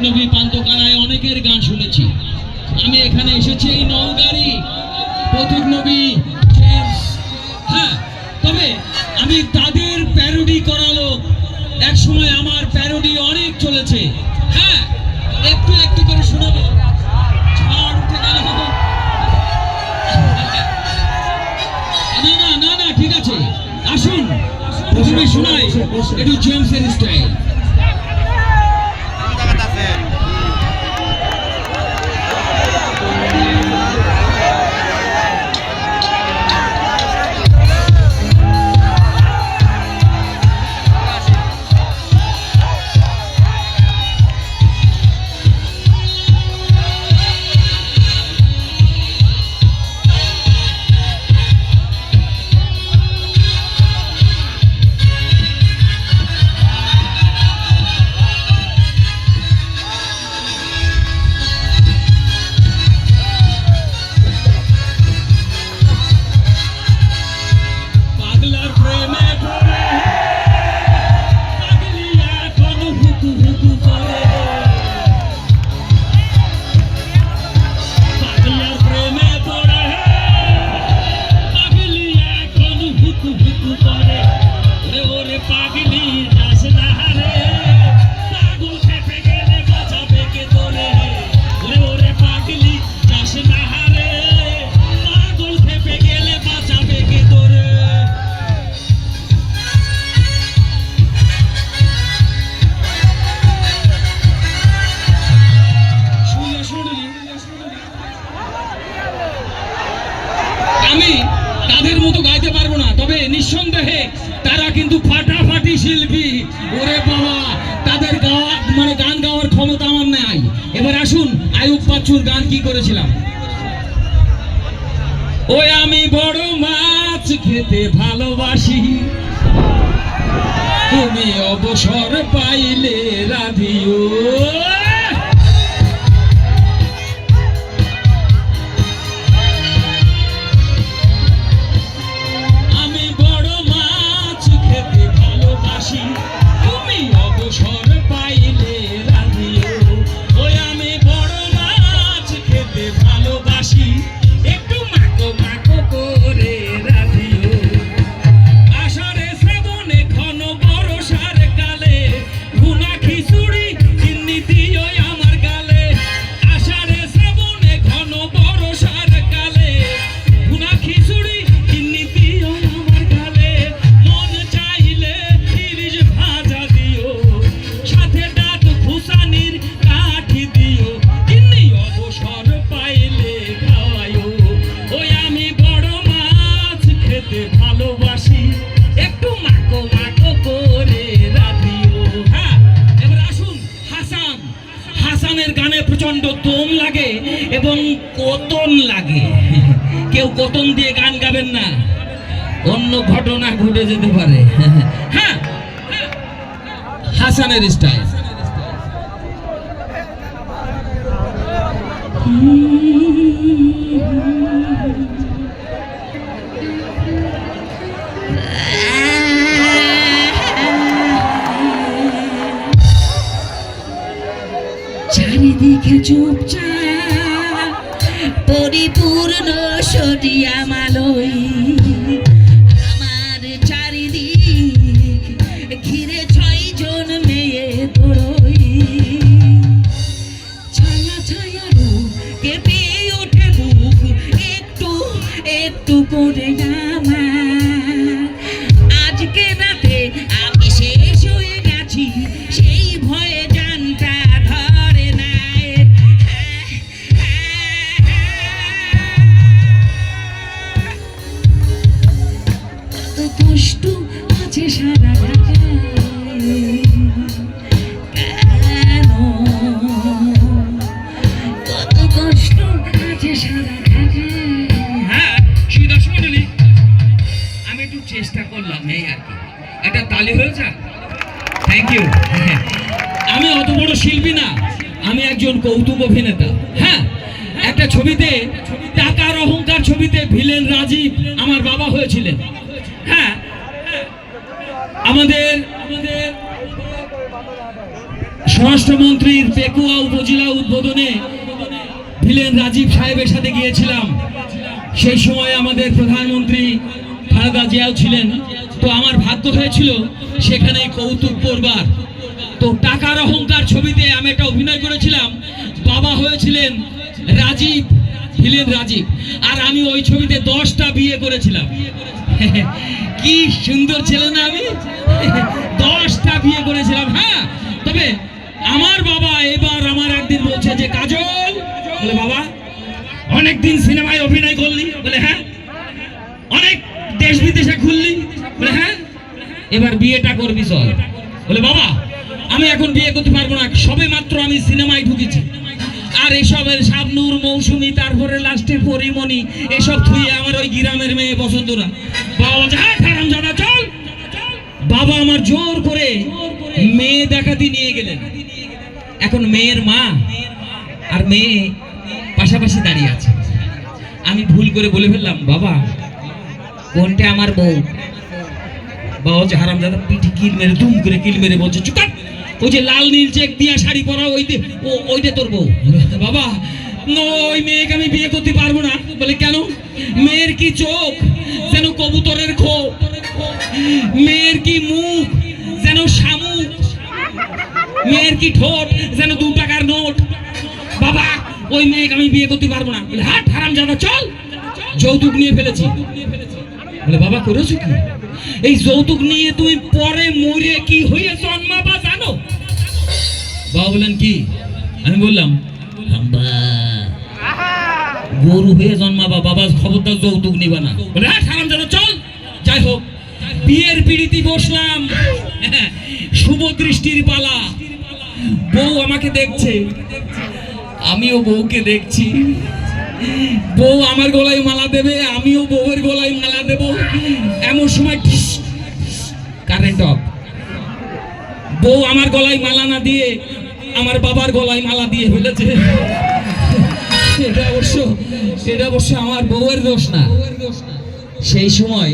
নবী পান্তকানায় অনেকের গান শুনেছি। আমি এখানে এসেছি এই নওগাঁরই পথিক নবী জেমস। হ্যাঁ, তবে আমি তাদের প্যারোডি করালো। এক সময় আমার প্যারোডি অনেক চলেছে। হ্যাঁ, একটু একটু করে শোনাবো। ঝড় উঠে গেল। না, ঠিক আছে, আসুন প্রথমে শোনাই একটু জেমসের স্টাইল। আমি তাদের মতো গাইতে পারবো না, তবে নিঃসন্দেহে তারা কিন্তু ফাটাফাটি শিল্পী। ওরে বাবা, তাদের গাওয়া মানে গান গাওয়ার ক্ষমতা আমার নাই। এবার আসুন আয়ুব বাচ্চুর গান কি করেছিলাম। ওই আমি বড় মাছ খেতে ভালোবাসি, তুমি অবসর পাইলে রাধিও। তুমি অবসর পাইলে রাধিও। ওই আমি বড় মাছ খেতে ভালোবাসি, একটু মাখো মাখো করে রাধিও। আষাঢ়ে শ্রাবণে ঘন বর্ষার কালে ভুনা খিচুড়ি চিনি দিও আমার গালে। আষাঢ়ে শ্রাবণে ঘন বর্ষার কালে ভুনা খিচুড়ি চিনি দিও আমার গালে। মন চাইলে ভাজা দিও, সাথে ডাক ফুসানির কাঠি দিও। চিনি অবসর পাইলে খাওয়াইও। ওই আমি বড় মাছ খেতে ভালোবাসি, একটু মাখো মাখো করে রাধিও। হ্যাঁ, এবার আসুন হাসান। হাসানের গানে প্রচন্ড দম লাগে এবং কতন লাগে। কেউ কতন দিয়ে গান গাবেন না, অন্য ঘটনা ঘটে যেতে পারে। হ্যাঁ, হাসানের স্টাইল। চারিদিকে চুপচাপ পরিপূর্ণ সরিয়া মালই। আমার চারিদিক ঘিরে 6 জন মেয়ে তোরই। ছায়া ছায়া রূপ কেঁপে ওঠে বুক, একটু একটু করে আমার। আজকে রাতে আমি শেষ হয়ে গেছি, সেই ভয়ে জানটা ধরে নাই। কত কষ্ট আছে সারা ঢাকায়, কেন কত কষ্ট আছে সারা ঢাকায়। হ্যাঁ, সুদর্শন মন্ডলী, আমি একটু চেষ্টা করলাম, এই আর কি। একটা তালি হয়ে যাক। Thank you. আমি অত বড় শিল্পী না, আমি একজন কৌতুক অভিনেতা। হ্যাঁ, একটা ছবিতে টাকার অহংকার ছবিতে ভিলেন রাজীব আমার বাবা হয়েছিলেন। হ্যাঁ, আমাদের স্বরাষ্ট্রমন্ত্রীর পেকুয়া উপজেলা উদ্বোধনে ভিলেন রাজীব সাহেবের সাথে গিয়েছিলাম। সেই সময় আমাদের প্রধানমন্ত্রী খালেদা জিয়াও ছিলেন। তো আমার ভাগ্য হয়েছিল সেখানে কৌতুক করবার। তো টাকার অহংকার ছবিতে আমি একটা অভিনয় করেছিলাম। বাবা হয়েছিলেন রাজীব, ভিলেন রাজীব, আর আমি ওই ছবিতে 10টা বিয়ে করেছিলাম। কি সুন্দর ছিল না আমি? 10টা বিয়ে করেছিলাম। হ্যাঁ, তবে আমার বাবা এবার আমার একদিন বলছে যে কাজল, বলে বাবা অনেকদিন সিনেমায় অভিনয় করলি, বলে হ্যাঁ। অনেক দেশ বিদেশে ঘুরলি, বলে হ্যাঁ। এবার বিয়েটা করবি চল। বলে বাবা আমি এখন বিয়ে করতে পারবো না, সবে মাত্র আমি সিনেমায় ঢুকেছি, আর এসবের শাবনূর, মৌসুমী, তারপরে লাস্টে পরিমণি, এসব থুয়ে আমার ওই গ্রামের মেয়ে পছন্দ না। বাবা বলছে হ্যাঁ হারামজাদা চল। বাবা আমার জোর করে মেয়ে দেখাতে নিয়ে গেলেন। এখন মেয়ের মা আর মেয়ে পাশাপাশি দাঁড়িয়ে আছে। আমি ভুল করে বলে ফেললাম বাবা কোনটা আমার বউ? বাবা হচ্ছে হারামজাদা, পিঠে কিল মেরে দুম করে কিল মেরে বলছে চুপ কর, ওই যে লাল নীল চেক দিয়া শাড়ি পরা ওইটা তোর বউ। বাবা ওই মেয়েকে আমি বিয়ে করতে পারবো না। বলে কেন? মেয়ের কি চোখ যেন কবুতরের খোপ, মেয়ের কি মুখ যেন শামুক, মেয়ের কি ঠোঁট যেন 2 টাকার নোট। বাবা ওই মেয়েকে আমি বিয়ে করতে পারবো না। বলে হাট হারামজাদা চল, যৌতুক নিয়ে ফেলেছি। বলে বাবা করেছো কি? এই যৌতুক নিয়ে তুমি পরে মরে কি হয়ে জন্মাবা জানো? বাবা বললেন কি? আমি বললাম গরু হয়ে জন্মাবা, বাবা খবরদার যৌতুক নিবা না। বলে হ্যাঁ হারামজাদা চল। যাই হোক বিয়ের পিড়িতে বসলাম, শুভ দৃষ্টির পালা। বউ আমাকে দেখছে, আমিও বউকে দেখছি। বউ আমার গলায় মালা দেবে, আমিও বউয়ের গলায় মালা দেব। এমন সময় কারেন্ট অফ। বউ আমার গলায় মালা না দিয়ে আমার বাবার গলায় মালা দিয়ে ফেলেছে। সেটা অবশ্য আমার বউয়ের দোষ না, সেই সময়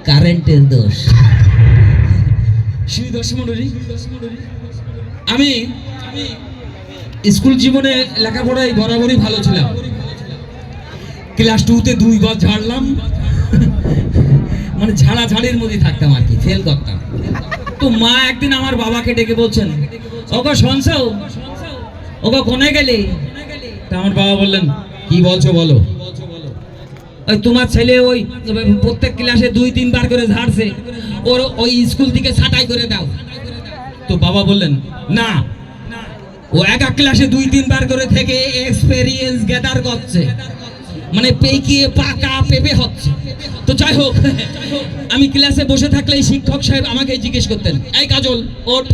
কারেন্টের দোষ। সেই দোষ মন্ডলী, আমি স্কুল জীবনে লেখাপড়ায় বরাবরই ভালো ছিলাম। ক্লাস 2তে 2 বার ঝাড়লাম, মানে ঝাড়াঝাড়ির মধ্যে থাকতাম আর কি, ফেল করতাম। তো মা একদিন আমার বাবাকে ডেকে বলছেন ওগো শুনছো, ওগো কোনে গেলে? তা আমার বাবা বললেন কি বলছো বলো। ওই তোমার ছেলে ওই প্রত্যেক ক্লাসে 2-3 বার করে ঝাড়ছে, ওর ওই স্কুল থেকে ছাঁটাই করে দাও। তো বাবা বললেন না, ও এক ক্লাসে 2-3 বার করে থেকে এক্সপেরিয়েন্স গ্যাদার করছে, মানে পেকিয়ে পাকা পেপে হচ্ছে। তো যাই হোক আমি ক্লাসে বসে থাকলে শিক্ষক সাহেব আমাকে জিজ্ঞেস করতেন এই কাজল ওঠ।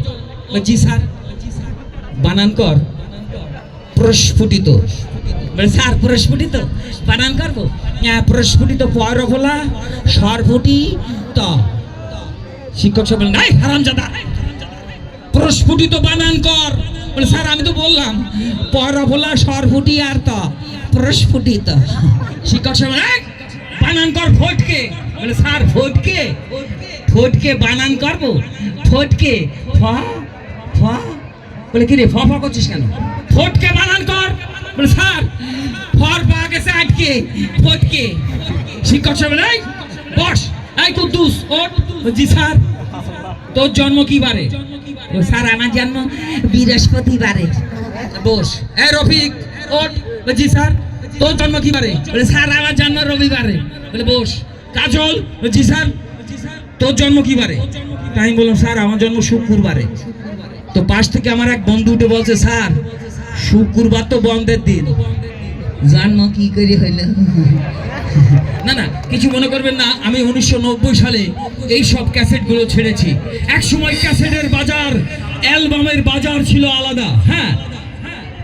জি স্যার। বানান কর প্রস্ফুটিত। বলে স্যার প্রস্ফুটিত বানান করবো? হ্যাঁ প্রস্ফুটিত পয়রফলা সরফুটি ত। শিক্ষক সাহেব বলেন এই হারামজাদা প্রস্ফুটিত বানান কর। বলে স্যার আমি তো বললাম পয়রফলা সরফুটি আর ত প্রস্ফুটিত। শিক্ষক সাহেব বানান কর ফটকে। বলে স্যার ফটকে? ফটকে বানান করবো? ফটকে ফ ফ। বলে কি রে ফ ফ করছিস কেন? ফটকে বানান কর। বলে স্যার ফর পা গেছে আটকে ফটকে। শিক্ষক সাহেব এই বস। এই কুদ্দুস ওঠ। জি স্যার। তোর জন্ম কি বারে? স্যার আমার জন্ম বৃহস্পতিবারে। বস। এই রফিক ওঠ। জি স্যার। তোর জন্ম কি বারে? বলে স্যার আমার জন্ম রবিবারে। বলে বস। কাজল? জি স্যার। তোর জন্ম কি বারে? তাই আমি বললাম স্যার আমার জন্ম শুক্রবারে। তো পাশ থেকে আমার এক বন্ধু উঠে বলছে স্যার শুক্রবার তো বন্ধের দিন, জন্ম কি করে হইল? না না কিছু মনে করবেন না, আমি 1990 সালে এই সব ক্যাসেটগুলো ছেড়েছি। এক সময় ক্যাসেটের বাজার, অ্যালবামের বাজার ছিল আলাদা। হ্যাঁ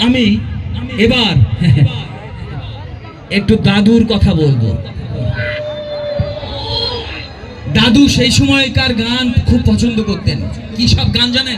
আমি এবার একটু দাদুর কথা বলবো। দাদু সেই সময়কার গান খুব পছন্দ করতেন। কি সব গান জানেন?